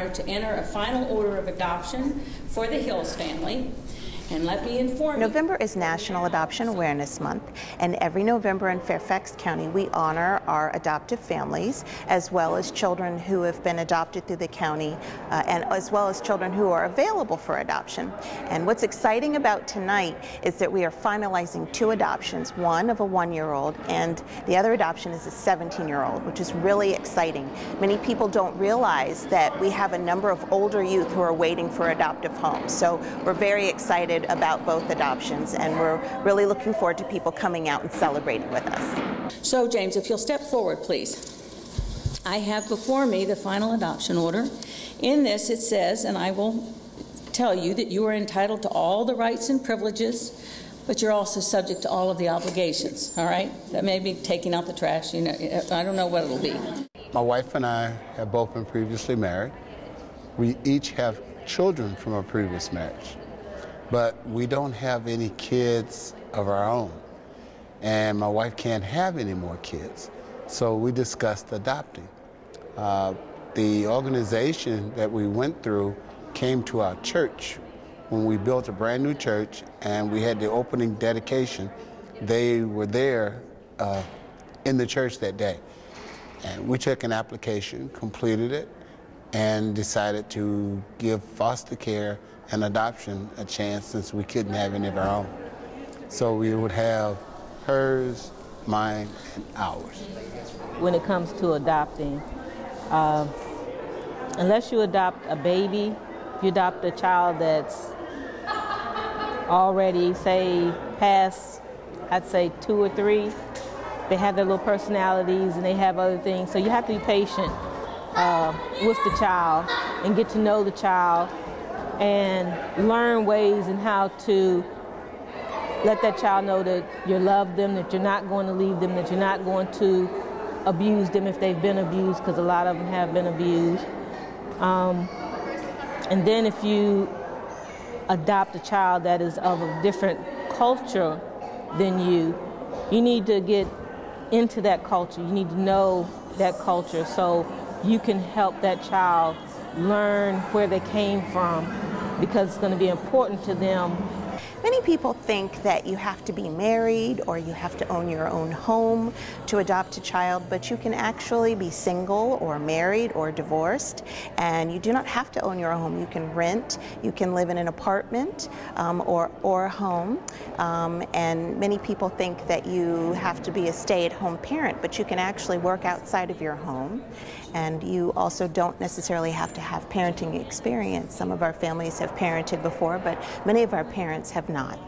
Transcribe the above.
honor to enter a final order of adoption for the Hills family. And let me inform you. November is National Adoption Awareness Month, and every November in Fairfax County we honor our adoptive families as well as children who have been adopted through the county and as well as children who are available for adoption. And what's exciting about tonight is that we are finalizing 2 adoptions, one of a 1-year-old and the other adoption is a 17-year-old, which is really exciting. Many people don't realize that we have a number of older youth who are waiting for adoptive homes, so we're very excited about both adoptions, and we're really looking forward to people coming out and celebrating with us. So, James, if you'll step forward, please. I have before me the final adoption order. In this, it says, and I will tell you that you are entitled to all the rights and privileges, but you're also subject to all of the obligations, all right? That may be taking out the trash, you know, I don't know what it'll be. My wife and I have both been previously married. We each have children from a previous marriage. But we don't have any kids of our own, and my wife can't have any more kids. So we discussed adopting. The organization that we went through came to our church when we built a brand new church and we had the opening dedication. They were there in the church that day. And we took an application, completed it, and decided to give foster care and adoption a chance since we couldn't have any of our own. So we would have hers, mine, and ours. When it comes to adopting, unless you adopt a baby, if you adopt a child that's already, say, past, I'd say 2 or 3, they have their little personalities and they have other things, so you have to be patient with the child and get to know the child and learn ways and how to let that child know that you love them, that you're not going to leave them, that you're not going to abuse them if they've been abused, because a lot of them have been abused. And then if you adopt a child that is of a different culture than you need to get into that culture. You need to know that culture so you can help that child learn where they came from, because it's going to be important to them. Many people think that you have to be married or you have to own your own home to adopt a child, but you can actually be single or married or divorced, and you do not have to own your home. You can rent, you can live in an apartment or a home, and many people think that you have to be a stay-at-home parent, but you can actually work outside of your home, and you also don't necessarily have to have parenting experience. Some of our families have parented before, but many of our parents have not.